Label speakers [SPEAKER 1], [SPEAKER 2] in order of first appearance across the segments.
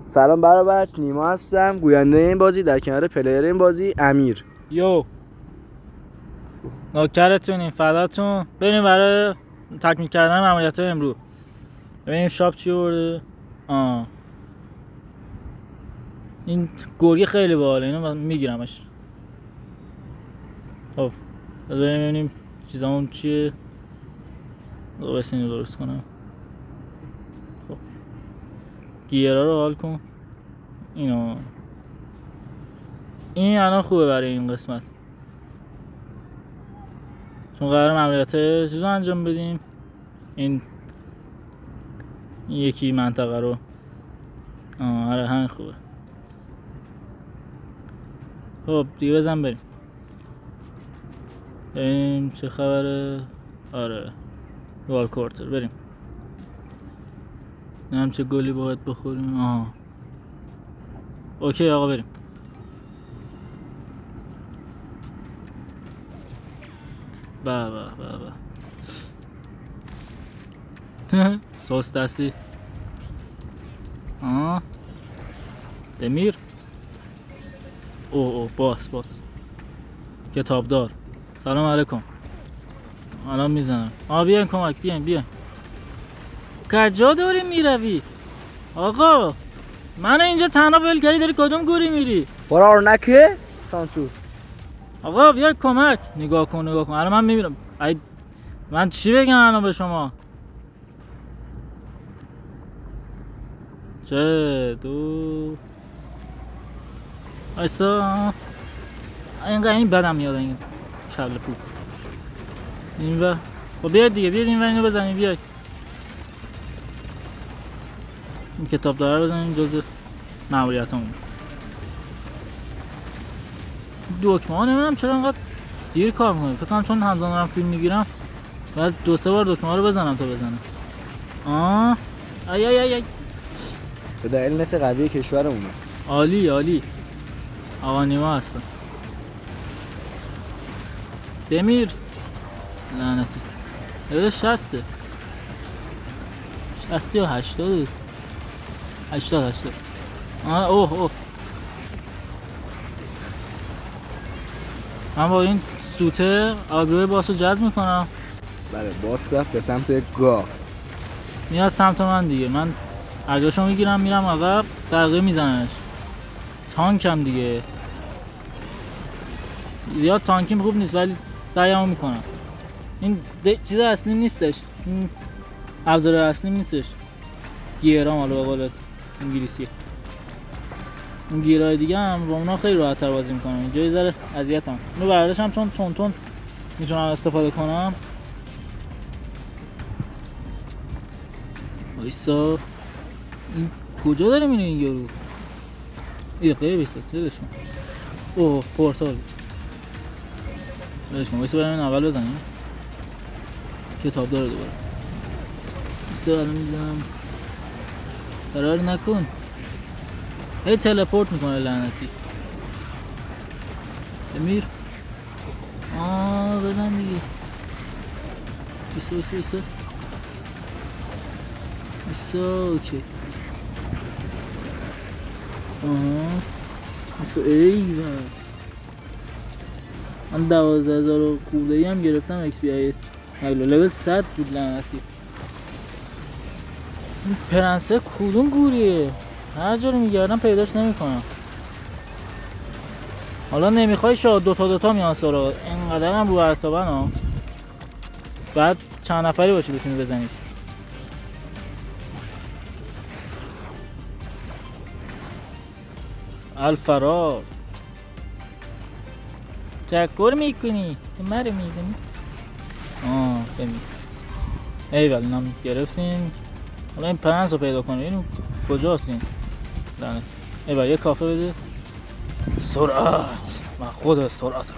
[SPEAKER 1] سلام برابر، نیما هستم، گوینده این بازی. در کنار پلیر این بازی امیر.
[SPEAKER 2] یو نوکرتونیم، فداتون. بریم برای تکمیل کردن ماموریت امروز. ببینیم شاپ چی برده. این گرگی خیلی باحاله، اینو من میگیرمش. خب بریم ببینیم چیزامون چیه. بس اینو درست کنم. خب گیرا رو حال کن. اینو این الان خوبه برای این قسمت، چون قرار ماموریت چیزو انجام بدیم. این یکی منطقه رو آره همین خوبه. خب دیگه بزن بریم چه خبره. آره والکورتر بریم. نم چه گلی باید بخوریم. اوکی آقا بریم. با سوس دستی. دمیر. او باس کتابدار. سلام علیکم. الان میزنم. بیاین کمک، بیاین. کجا داری میروی؟ آقا من اینجا تنها ول کردی، داری کدوم گوری میری؟
[SPEAKER 1] فرار نکه سانسور.
[SPEAKER 2] آقا بیا کمک. نگاه کن الان من میبینم. من چی بگم الان به شما؟ چه دو ایسا اینقدر این بدم میاد این کله پو این و خب بیاید دیگه، بیاید این و اینو بزنیم. بیاید این کتاب داره بزنیم جز ماموریت همون. دکمه ها نمیدونم چرا انقدر دیر کار میکنم. فکر کنم چون همزمان دارم فیلم میگیرم باید 2-3 بار دکمه ها رو بزنم تا بزنم. ای
[SPEAKER 1] به دلیل نت قوی کشورمونه.
[SPEAKER 2] عالی آقا نیما هستن. بمیر لعنتی. یاده 60 یا 80. اوه من با این سوته آگروی باس رو جذب میکنم.
[SPEAKER 1] بله باس رفت به سمت گاه،
[SPEAKER 2] میاد سمت من دیگه. من اگرشو میگیرم میرم عقب، دقیقه میزننش. تانکم دیگه، زیاد تانکیم خوب نیست ولی سعیمو میکنم. این چیز اصلی نیستش، این ابزار اصلی نیستش. گیرام حالا به قول انگلیسی. اون گیرای دیگه هم با اونا خیلی راحت تر بازی میکنم. اینجا یه ذره اذیتم. اینو برداشتم چون تون میتونم استفاده کنم. وایسا این کجا داره میره این یارو؟ یه قیب ایستا چلش کن. اوه پورتال بلش کن. وایسا بریم این اول بزنیم. کتاب داره دوباره. وایسا الان میزنم. فرار نکن. هی تلپورت میکنه لعنتی. امیر بزن دیگه. وایسا اوکی. ایوه من 12,000 خوده‌ای هم گرفتم. ایکس پی آی لول 100 بود لعنتی. این پرنسه کدوم گوریه؟ هر جا رو میگردم پیداش نمیکنم. حالا نمیخوای شاید دوتا میان سراغ. اینقدر هم رو اعصابن ها. بعد چند نفری باشی بتونی بزنید. الفرار چکر میکنی تو مره میزنی. ببین ایول نام گرفتیم. حالا این پرنس رو پیدا کنیم. اینو کجاست این لعنت؟ ایول یه کافه بده. سرعت، من خود سرعت هم.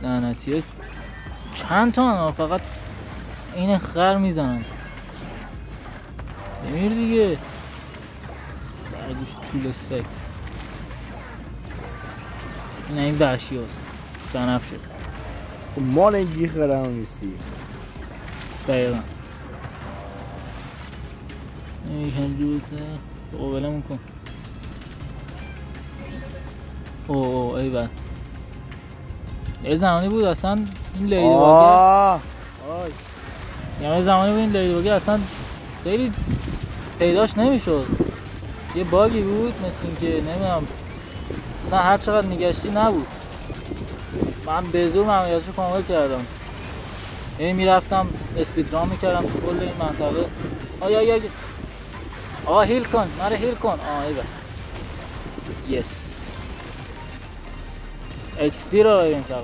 [SPEAKER 2] لعنتیه چند تا فقط این خر میزنن. بمیر دیگه. بردوش طول سگ. این وحشی هست. بنفشه.
[SPEAKER 1] مال این گیخ هم نیستی.
[SPEAKER 2] دقیقا یکم جوته قابلمون کن. اوه ای بد یه زمانی بود اصلا این لیدی باگه یه زمانی بود این لیدی باگه اصلا خیلی پیداش نمیشد. یه باگی بود مثل این که نمیدونم مثلا هر چقدر میگشتی نبود. من به زور ممنوعیتشو کامل کردم. یعنی میرفتم اسپید ران میکردم تو کل این منطقه. آقا هیل کن مره هیل کن. ایوه یس اکسپی رو ببین فقط.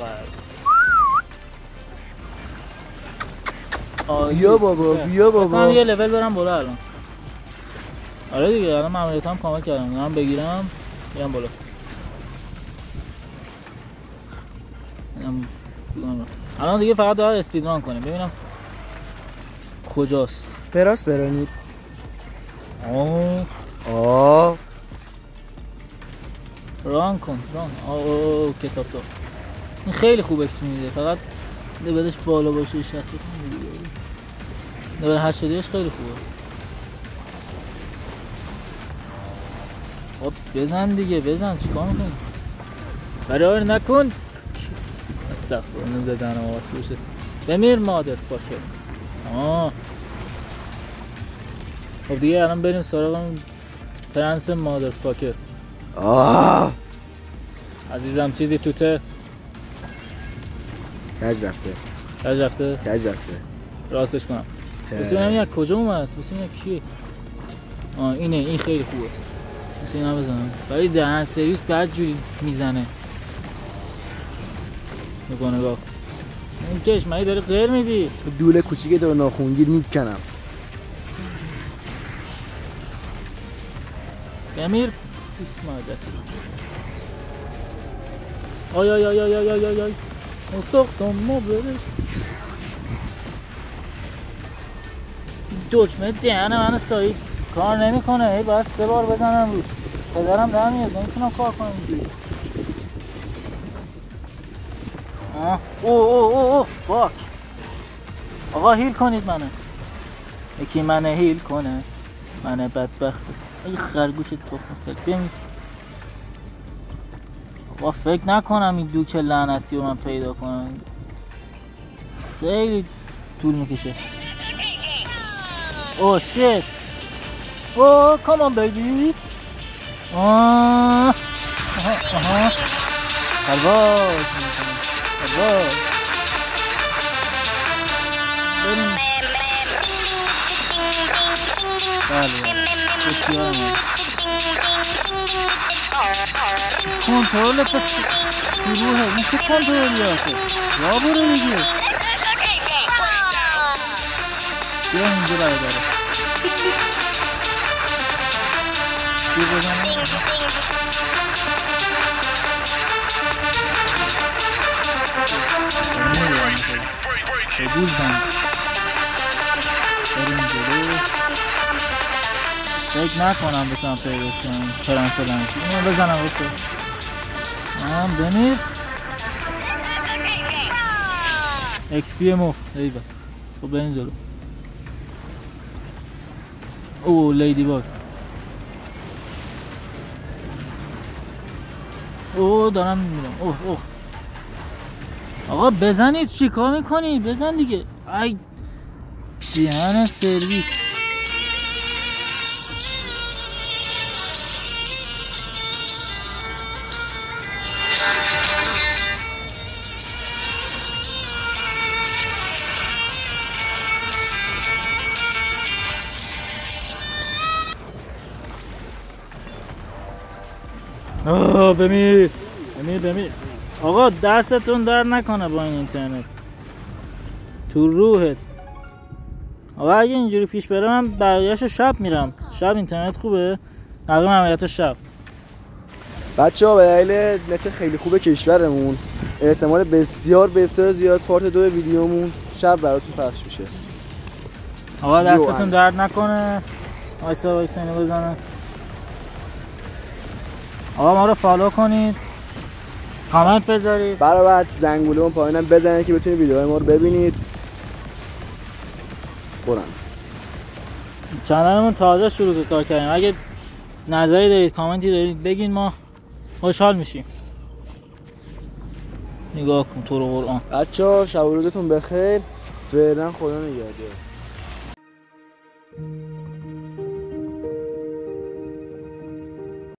[SPEAKER 1] بیا بابا بیا بابا.
[SPEAKER 2] من یه لول برم بالا الان. آره دیگه الان ممنوعیتم کامل کردم. من بگیرم میرم بالا. الان دیگه فقط باید اسپید ران کنیم ببینم کجاست.
[SPEAKER 1] براس برانید.
[SPEAKER 2] ران کن ران. کتاب تو این خیلی خوب اکس میده. فقط لولش بالا باشه 60 میده. لول 80 خیلی خوبه. خب بزن دیگه بزن. چیکار میکنی؟ فرار نکن. استغفر نزدن آسوشه. بمیر مادر فاکر. خب دیگه الان بریم سراغ اون پرنس مادر فاکر. عزیزم چیزی توته؟
[SPEAKER 1] کج رفته.
[SPEAKER 2] راستش کنم. بسیم ببینم یک کجا اومد. بسیم یک کیه. اینه این خیلی خوبه. بسیم اینا بزنم. ولی دهن سرویس بد جوری میزنه. نگاه این چشمایی داره غیر میدی.
[SPEAKER 1] دوله کوچیکه داره ناخونگیر میکنم.
[SPEAKER 2] بمیر پیس مادر. آی مستقدم ما برش دکمه دهنه منو سایی کار نمیکنه. باید 3 بار بزنم روش. پدرم در میاد نمیتونم کار کنم اینجوری. اوه فاک. آقا هیل کنید منو. یکی منو هیل کنه. منو بدبخت. ای خرگوش تخم سگ. ببین آقا فکر نکنم این دوک لعنتی رو من پیدا کنم. خیلی طول میکشه. اوه شیت. اوه کامان بیبی. پرواز میکنم. بریم. بله بسیار کنترل پس گروهه. این چه کنترلی هسته؟ را برو دیگه. بیا اینجا برادره. بیا بزنم. حدود بند. بریم جلو. فکر نکنم بکنم پیداش کنم. پرنس لنشی اینو بزنم بسه. بمیر. XP مفت. ایوه خب بریم جلو. اوه لیدی باگ. اوه دارم میمیرم. اوه آقا بزنید. چی کار میکنی؟ بزن دیگه. ای دهن سرویس. بمیر. آقا دستتون در نکنه با این اینترنت. تو روحت. آقا اگه اینجوری پیش بره من بقیه‌شو شب میرم. شب اینترنت خوبه. اگه عملیات شب.
[SPEAKER 1] بچه‌ها به دلیل نت خیلی خوب کشورمون احتمال بسیار زیاد پارت 2 ویدیومون شب براتون پخش میشه.
[SPEAKER 2] آقا دستتون درد نکنه. وایسا اینو بزنه. آقا ما رو فالو کنید. کامنت بذارید.
[SPEAKER 1] برابر زنگوله اون پایینم بزنید که بتونید ویدیوهای ما رو ببینید. برن.
[SPEAKER 2] چنلمون تازه شروع به کار کردیم. اگه نظری دارید، کامنتی دارید بگین، ما خوشحال میشیم. نگاه کن تو رو قرآن.
[SPEAKER 1] بچه‌ها شب و روزتون بخیر. فعلا خدا نگهدار.